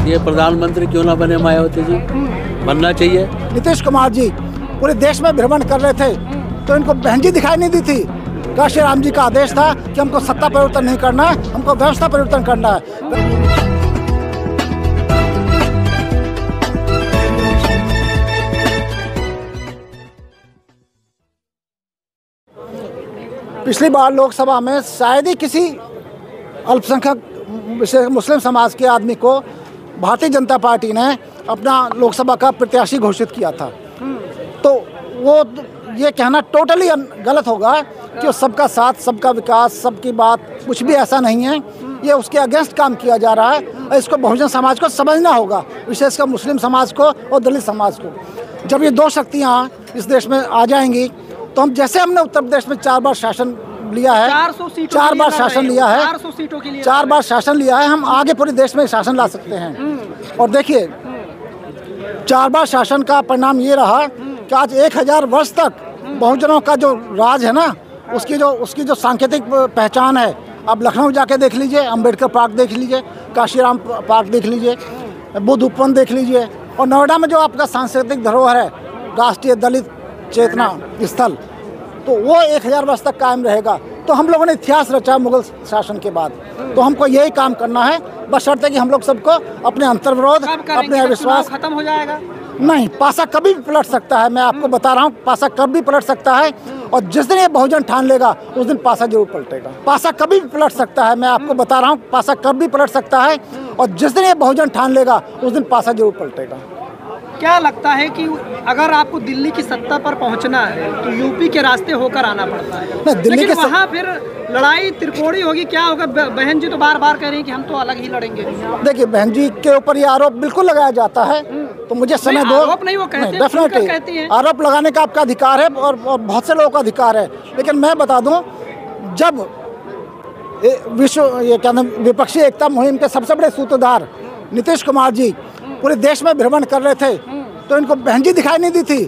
ये प्रधानमंत्री क्यों ना बने मायावती जी, बनना चाहिए। नीतीश कुमार जी पूरे देश में भ्रमण कर रहे थे तो इनको बहन जी दिखाई नहीं दी थी। काशी राम जी का आदेश था कि हमको सत्ता परिवर्तन नहीं करना है, हमको व्यवस्था परिवर्तन करना है। पिछली बार लोकसभा में शायद ही किसी अल्पसंख्यक विशेष मुस्लिम समाज के आदमी को भारतीय जनता पार्टी ने अपना लोकसभा का प्रत्याशी घोषित किया था। तो वो ये कहना टोटली गलत होगा कि सबका साथ, सबका विकास, सबकी बात, कुछ भी ऐसा नहीं है। ये उसके अगेंस्ट काम किया जा रहा है और इसको बहुजन समाज को समझना होगा, विशेषकर मुस्लिम समाज को और दलित समाज को। जब ये दो शक्तियाँ इस देश में आ जाएंगी तो हम, जैसे हमने उत्तर प्रदेश में 4 बार शासन लिया है, 4 बार शासन लिया है, 400 सीटों के लिए 4 बार शासन लिया है, हम आगे पूरे देश में शासन ला सकते हैं। और देखिए 4 बार शासन का परिणाम ये रहा कि आज 1000 वर्ष तक बहुजनों का जो राज है ना, उसकी जो सांकेतिक पहचान है, आप लखनऊ जाके देख लीजिए, अंबेडकर पार्क देख लीजिए, काशीराम पार्क देख लीजिए, बुद्ध उपवन देख लीजिए, और नोएडा में जो आपका सांस्कृतिक धरोहर है, राष्ट्रीय दलित चेतना स्थल, तो वो 1000 वर्ष तक कायम रहेगा। तो हम लोगों ने इतिहास रचा मुगल शासन के बाद, तो हमको यही काम करना है, बशर्ते कि हम लोग सबको अपने अंतर्विरोध, अपने अविश्वास खत्म हो जाएगा। नहीं, पासा कभी भी पलट सकता है, मैं आपको बता रहा हूँ, पासा कभी भी पलट सकता है। और जिस दिन ये बहुजन ठान लेगा उस दिन पासा जरूर पलटेगा। पासा कभी भी पलट सकता है, मैं आपको बता रहा हूँ, पासा कभी भी पलट सकता है। और जिस दिन ये बहुजन ठान लेगा उस दिन पासा जरूर पलटेगा। क्या लगता है कि अगर आपको दिल्ली की सत्ता पर पहुंचना है तो यूपी के रास्ते होकर आना पड़ता है, लेकिन वहाँ फिर लड़ाई त्रिकोणीय होगी, क्या होगा? बहन जी तो बार बार कह रही हैं कि हम तो अलग ही लड़ेंगे। देखिए, बहन जी के ऊपर ये आरोप बिल्कुल लगाया जाता है, तो मुझे समय दो। आरोप नहीं, वो कहती हैं। आरोप लगाने का आपका अधिकार है और बहुत से लोगों का अधिकार है, लेकिन मैं बता दूं, जब विपक्षी एकता मुहिम के सबसे बड़े सूत्रधार नीतीश कुमार जी पूरे देश में भ्रमण कर रहे थे तो इनको बहन जी दिखाई नहीं दी थी।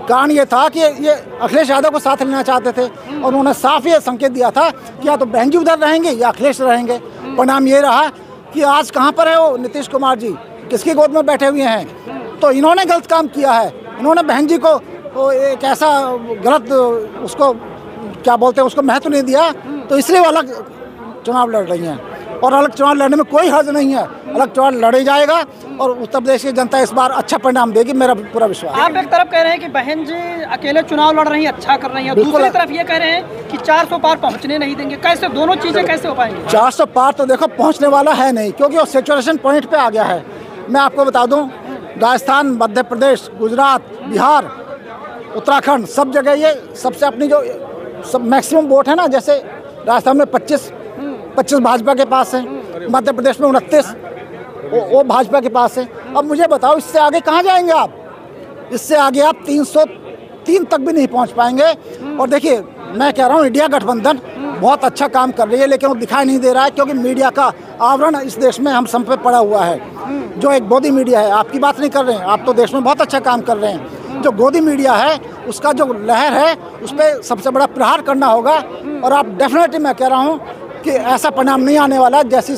कारण ये था कि ये अखिलेश यादव को साथ लेना चाहते थे और उन्होंने साफ ये संकेत दिया था कि या तो बहन जी उधर रहेंगे या अखिलेश रहेंगे। परिणाम ये रहा कि आज कहाँ पर है वो नीतीश कुमार जी, किसकी गोद में बैठे हुए हैं। तो इन्होंने गलत काम किया है, इन्होंने बहन जी को एक ऐसा गलत, उसको क्या बोलते हैं, उसको महत्व नहीं दिया, तो इसलिए वो अलग चुनाव लड़ रही हैं। और अलग चुनाव लड़ने में कोई हर्ज नहीं है, अलग चुनाव लड़े जाएगा और उत्तर प्रदेश की जनता इस बार अच्छा परिणाम देगी, मेरा पूरा विश्वास। आप एक तरफ कह रहे हैं कि बहन जी अकेले चुनाव लड़ रही हैं, अच्छा कर रही हैं, दूसरी तरफ ये कह रहे हैं कि 400 पार पहुंचने नहीं देंगे। कैसे दोनों चीजें कैसे हो पाएंगी? 400 पार तो देखो पहुंचने वाला है नहीं, क्योंकि वो सैचुरेशन पॉइंट पे आ गया है। मैं आपको बता दूं, राजस्थान, मध्य प्रदेश, गुजरात, बिहार, उत्तराखंड, सब जगह ये सबसे अपनी जो सब मैक्सिमम वोट है ना, जैसे राजस्थान में 25 भाजपा के पास है, मध्य प्रदेश में 29 वो भाजपा के पास है। अब मुझे बताओ, इससे आगे कहाँ जाएंगे आप? इससे आगे आप 303 तक भी नहीं पहुँच पाएंगे। और देखिए, मैं कह रहा हूँ, इंडिया गठबंधन बहुत अच्छा काम कर रही है, लेकिन वो दिखाई नहीं दे रहा है, क्योंकि मीडिया का आवरण इस देश में हम सब पे पड़ा हुआ है। जो एक गोदी मीडिया है, आपकी बात नहीं कर रहे हैं, आप तो देश में बहुत अच्छा काम कर रहे हैं। जो गोदी मीडिया है, उसका जो लहर है, उस पर सबसे बड़ा प्रहार करना होगा। और आप डेफिनेटली, मैं कह रहा हूँ कि ऐसा परिणाम नहीं आने वाला जैसी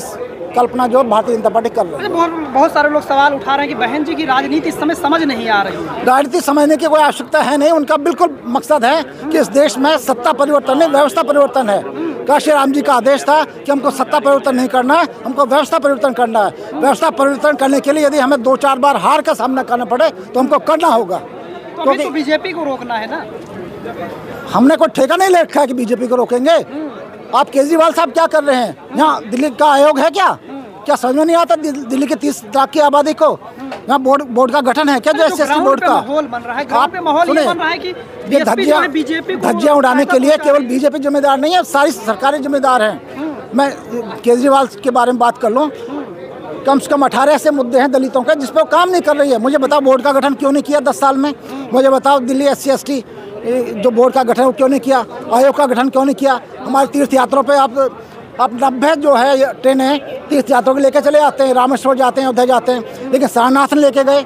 कल्पना जो भारतीय जनता पार्टी कर रही है। बहुत सारे लोग सवाल उठा रहे हैं कि बहन जी की राजनीति इस समय समझ नहीं आ रही है। राजनीति समझने की कोई आवश्यकता है नहीं, उनका बिल्कुल मकसद है कि इस देश में सत्ता परिवर्तन नहीं, व्यवस्था परिवर्तन है। काशी राम जी का आदेश था कि हमको सत्ता परिवर्तन नहीं करना है, हमको व्यवस्था परिवर्तन करना है। व्यवस्था परिवर्तन करने के लिए यदि हमें 2-4 बार हार का सामना करना पड़े तो हमको करना होगा। क्योंकि तो बीजेपी को रोकना है ना, हमने कोई ठेका नहीं ले रखा है कि बीजेपी को रोकेंगे। आप केजरीवाल साहब क्या कर रहे हैं? यहाँ दिल्ली का आयोग है क्या समझ में नहीं आता? दिल्ली के 30 लाख की आबादी को यहाँ बोर्ड का गठन है क्या? जो SST बोर्ड का माहौल बन रहा है, ग्राउंड पे माहौल ये बन रहा है कि धज्जियां उड़ाने के लिए केवल बीजेपी जिम्मेदार नहीं है, सारी सरकारें जिम्मेदार हैं। मैं केजरीवाल के बारे में बात कर लूँ, कम से कम 18 ऐसे मुद्दे हैं दलितों के जिस पर काम नहीं कर रही है। मुझे बताओ, बोर्ड का गठन क्यों नहीं किया 10 साल में? मुझे बताओ, दिल्ली SC/ST जो बोर्ड का गठन क्यों नहीं किया? आयोग का गठन क्यों नहीं किया? हमारे तीर्थ यात्रों पे आप 90 जो है ट्रेनें तीर्थ यात्रों को लेकर चले आते हैं, रामेश्वर जाते हैं, अयोध्या जाते हैं, लेकिन सारनाथ लेके गए,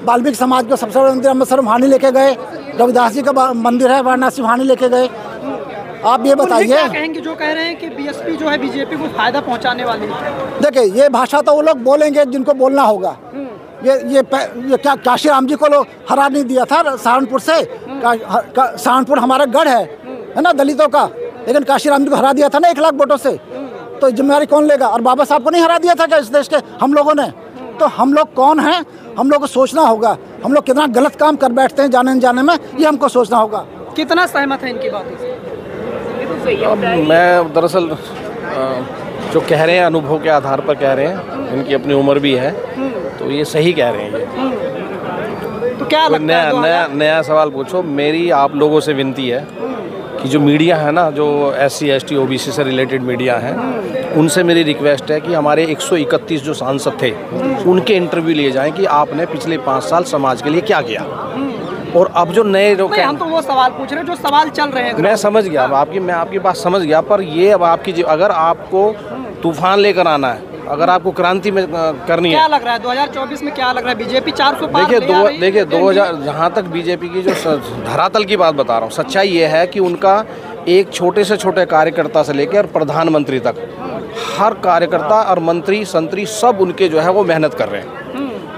वाल्मीकि समाज को सबसे बड़ा मंदिर अमृतसर वहाँ नहीं लेके गए, रविदास जी का मंदिर है वाराणसी वहाँ नहीं लेके गए। आप ये बताइए, क्या कहेंगे जो कह रहे हैं कि बीएसपी जो है बीजेपी को फायदा पहुंचाने वाली है? देखिए ये भाषा तो वो लोग बोलेंगे जिनको बोलना होगा। ये क्या काशी राम जी को लोग हरा नहीं दिया था सहारनपुर से? सहारनपुर हमारा गढ़ है ना दलितों का, लेकिन काशी राम जी को हरा दिया था ना 1 लाख वोटों से। तो जिम्मेदारी कौन लेगा? और बाबा साहब को नहीं हरा दिया था क्या इस देश के हम लोगों ने? तो हम लोग कौन हैं, हम लोग को सोचना होगा। हम लोग कितना गलत काम कर बैठते हैं जाने अनजाने में, ये हमको सोचना होगा। कितना सहमत है इनकी बातों से? मैं दरअसल जो कह रहे हैं अनुभव के आधार पर कह रहे हैं, इनकी अपनी उम्र भी है, तो ये सही कह रहे हैं। ये तो क्या लगता है नया सवाल पूछो। मेरी आप लोगों से विनती है कि जो मीडिया है ना, जो SC ST OBC से रिलेटेड मीडिया है, उनसे मेरी रिक्वेस्ट है कि हमारे 131 जो सांसद थे उनके इंटरव्यू लिए जाएं कि आपने पिछले 5 साल समाज के लिए क्या किया। और अब जो नए लोग, हम तो वो सवाल पूछ रहे हैं जो सवाल चल रहे हैं। मैं समझ गया, अब मैं आपकी बात समझ गया, पर ये अब आपकी अगर आपको तूफान लेकर आना है, अगर आपको क्रांति में करनी है, क्या लग रहा है 2024 में क्या लग रहा है? बीजेपी 400 पार देखिए 2000 जहाँ तक बीजेपी की जो धरातल की बात बता रहा हूँ, सच्चाई ये है कि उनका एक छोटे से छोटे कार्यकर्ता से लेकर प्रधानमंत्री तक हर कार्यकर्ता और मंत्री संतरी सब उनके जो है वो मेहनत कर रहे हैं।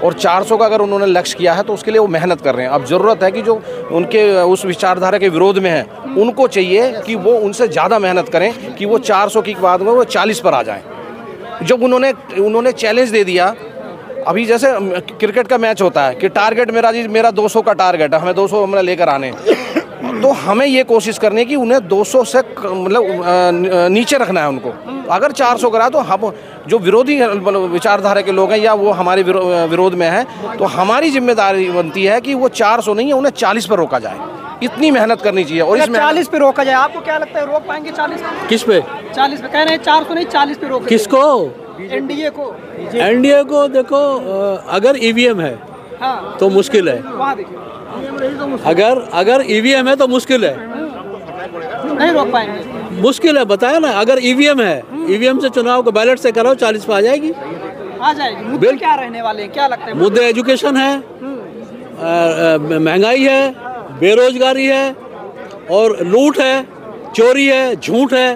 और 400 का अगर उन्होंने लक्ष्य किया है तो उसके लिए वो मेहनत कर रहे हैं। अब ज़रूरत है कि जो उनके उस विचारधारा के विरोध में हैं उनको चाहिए कि वो उनसे ज़्यादा मेहनत करें कि वो 400 की बाद में वो 40 पर आ जाएं। जब उन्होंने चैलेंज दे दिया, अभी जैसे क्रिकेट का मैच होता है कि टारगेट मेरा 200 का टारगेट है, हमें 200 हमें लेकर आने, तो हमें ये कोशिश करनी है कि उन्हें 200 से मतलब नीचे रखना है उनको। अगर 400 करा तो हम जो विरोधी विचारधारा के लोग हैं या वो हमारे विरोध में हैं, तो हमारी जिम्मेदारी बनती है कि वो 400 नहीं है, उन्हें 40 पर रोका जाए। इतनी मेहनत करनी चाहिए। और इसमें 40 पे रोका जाए, आपको क्या लगता है रोक पाएंगे 40 पे? किस पे? 40 पे कह रहे हैं, 400 नहीं 40 पे रोक। किसको? एनडीए को। एनडीए को देखो, अगर ईवीएम है हाँ, तो मुश्किल है। वहाँ देखिए, अगर ईवीएम है तो मुश्किल है, नहीं रोक पाएंगे। मुश्किल है, बताया ना। अगर ईवीएम है, ईवीएम से चुनाव को बैलेट से कराओ, 40 पे आ जाएगी। आ जाएगी। मुद्दे क्या रहने वाले हैं, क्या लगता है? मुद्दे एजुकेशन है, महंगाई है, बेरोजगारी है, और लूट है, चोरी है, झूठ है।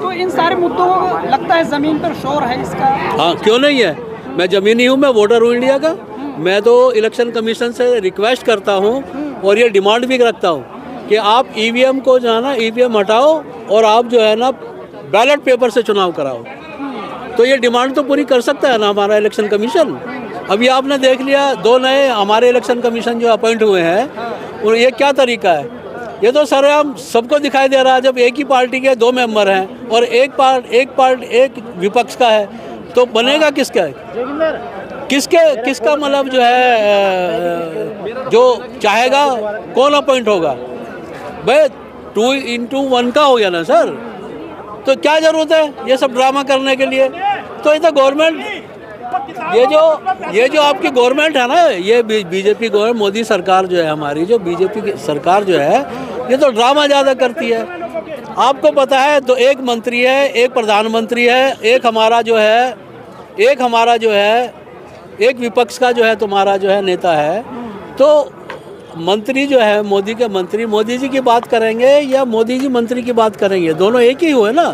तो इन सारे मुद्दों को लगता है जमीन पर शोर है इसका। हाँ, क्यों नहीं है? मैं जमीनी हूँ, मैं वोटर हूँ इंडिया का। मैं तो इलेक्शन कमीशन से रिक्वेस्ट करता हूँ और ये डिमांड भी रखता हूँ कि आप ईवीएम को जो है ना, ईवीएम हटाओ और आप जो है ना बैलेट पेपर से चुनाव कराओ। तो ये डिमांड तो पूरी कर सकता है ना हमारा इलेक्शन कमीशन। अभी आपने देख लिया 2 नए हमारे इलेक्शन कमीशन जो अपॉइंट हुए हैं, और ये क्या तरीका है? ये तो सरेआम सबको दिखाई दे रहा है। जब एक ही पार्टी के 2 मेंबर हैं और एक विपक्ष का है, तो बनेगा किसका? किसका मतलब जो है जो चाहेगा कौन अपॉइंट होगा? भाई 2-in-1 का हो गया ना सर। तो क्या जरूरत है ये सब ड्रामा करने के लिए? तो ये तो गवर्नमेंट, ये जो आपकी गवर्नमेंट है ना, ये बीजेपी गवर्नमेंट, मोदी सरकार जो है हमारी, जो बीजेपी की सरकार जो है, ये तो ड्रामा ज़्यादा करती है। आपको पता है, तो एक मंत्री है, एक प्रधानमंत्री है, एक हमारा जो है एक विपक्ष का जो है तुम्हारा जो है नेता है। तो मंत्री जो है, मोदी के मंत्री मोदी जी की बात करेंगे या मोदी जी मंत्री की बात करेंगे? दोनों एक ही हुए ना।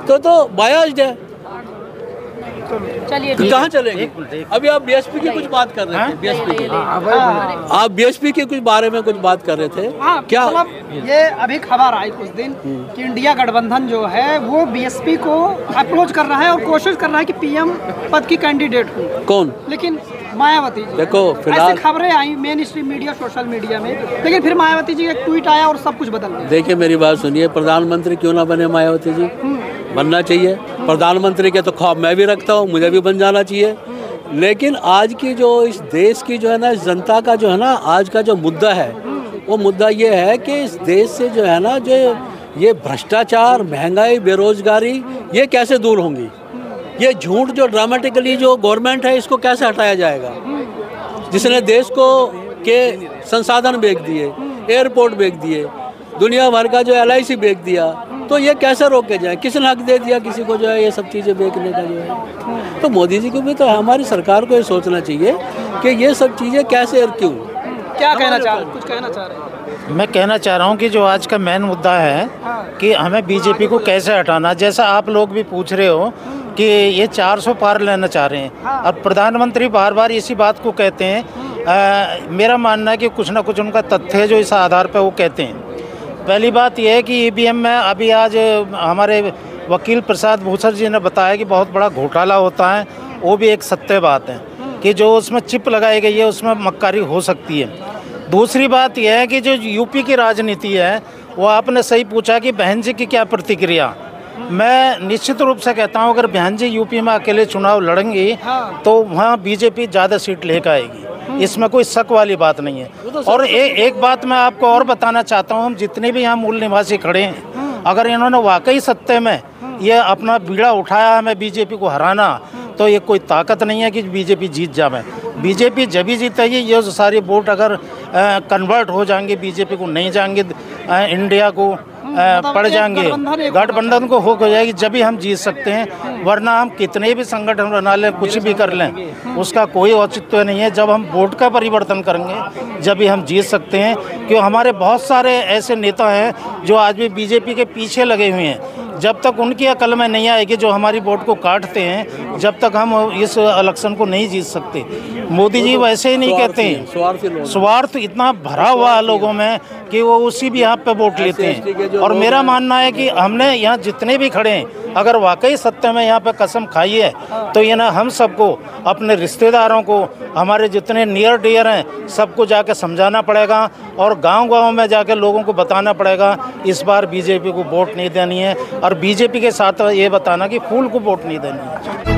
तो बायस्ड है। चलिए, कहाँ चलेगी? अभी आप बीएसपी की कुछ बात कर रहे थे, बीएसपी की आप बीएसपी के कुछ बारे में कुछ बात कर रहे थे। क्या मतलब ये अभी खबर आई कुछ दिन कि इंडिया गठबंधन जो है वो बीएसपी को अप्रोच कर रहा है और कोशिश कर रहा है कि पीएम पद की कैंडिडेट हो। कौन? लेकिन मायावती जी। देखो फिलहाल खबरें आई main stream media, social media में, लेकिन फिर मायावती जी का एक ट्वीट आया और सब कुछ बदल गया। देखिए मेरी बात सुनिए, प्रधानमंत्री क्यों ना बने मायावती जी? बनना चाहिए। प्रधानमंत्री के तो ख्वाब मैं भी रखता हूँ, मुझे भी बन जाना चाहिए। लेकिन आज की जो इस देश की जो है ना, इस जनता का जो है ना, आज का जो मुद्दा है, वो मुद्दा ये है कि इस देश से जो है ना, जो ये भ्रष्टाचार, महंगाई, बेरोजगारी, ये कैसे दूर होंगी? ये झूठ जो ड्रामेटिकली जो गवर्नमेंट है, इसको कैसे हटाया जाएगा? जिसने देश को के संसाधन बेच दिए, एयरपोर्ट बेच दिए, दुनिया भर का जो LIC बेच दिया, तो ये कैसे रोके जाए? किसने हक दे दिया किसी को जो है ये सब चीज़ें बेचने का जो है? तो मोदी जी को भी, तो हमारी सरकार को ये सोचना चाहिए कि ये सब चीज़ें कैसे और क्यों। क्या कहना चाह रहे हैं? कुछ कहना चाह रहे हैं? मैं कहना चाह रहा हूँ कि जो आज का मेन मुद्दा है कि हमें बीजेपी को कैसे हटाना, जैसा आप लोग भी पूछ रहे हो कि ये 400 पार लेना चाह रहे हैं और प्रधानमंत्री बार बार इसी बात को कहते हैं। मेरा मानना है कि कुछ ना कुछ उनका तथ्य है जो इस आधार पर वो कहते हैं। पहली बात यह है कि ईवीएम में अभी आज हमारे वकील प्रसाद भूषण जी ने बताया कि बहुत बड़ा घोटाला होता है, वो भी एक सत्य बात है कि जो उसमें चिप लगाई गई है उसमें मक्कारी हो सकती है। दूसरी बात यह है कि जो यूपी की राजनीति है वो आपने सही पूछा कि बहन जी की क्या प्रतिक्रिया। मैं निश्चित रूप से कहता हूँ अगर बहन जी यूपी में अकेले चुनाव लड़ेंगी तो वहाँ बीजेपी ज़्यादा सीट लेकर आएगी, इसमें कोई शक वाली बात नहीं है। और एक बात मैं आपको और बताना चाहता हूँ, हम जितने भी यहाँ मूल निवासी खड़े हैं, अगर इन्होंने वाकई सत्य में ये अपना बीड़ा उठाया हमें बीजेपी को हराना, तो ये कोई ताकत नहीं है कि बीजेपी जीत जाए। बीजेपी जब ही जीतेगी ये सारी वोट अगर कन्वर्ट हो जाएंगे बीजेपी को नहीं जाएंगे, इंडिया को पड़ जाएंगे, गठबंधन को हो जाएगी, जब भी हम जीत सकते हैं। वरना हम कितने भी संगठन बना लें, कुछ भी कर लें, उसका कोई औचित्य नहीं है। जब हम वोट का परिवर्तन करेंगे जब भी हम जीत सकते हैं। क्यों हमारे बहुत सारे ऐसे नेता हैं जो आज भी बीजेपी के पीछे लगे हुए हैं। जब तक उनकी अकल में नहीं आएगी, जो हमारी वोट को काटते हैं, जब तक हम इस इलेक्शन को नहीं जीत सकते। मोदी जी वैसे ही नहीं कहते हैं, स्वार्थ इतना भरा हुआ है लोगों में कि वो उसी भी यहाँ पे वोट लेते हैं। और मेरा मानना है कि हमने यहाँ जितने भी खड़े हैं, अगर वाकई सत्य में यहाँ पे कसम खाई है तो ये ना हम सबको, अपने रिश्तेदारों को, हमारे जितने नियर डियर हैं, सबको जाके समझाना पड़ेगा और गांव-गांव में जाके लोगों को बताना पड़ेगा इस बार बीजेपी को वोट नहीं देनी है। और बीजेपी के साथ ये बताना कि फूल को वोट नहीं देनी है।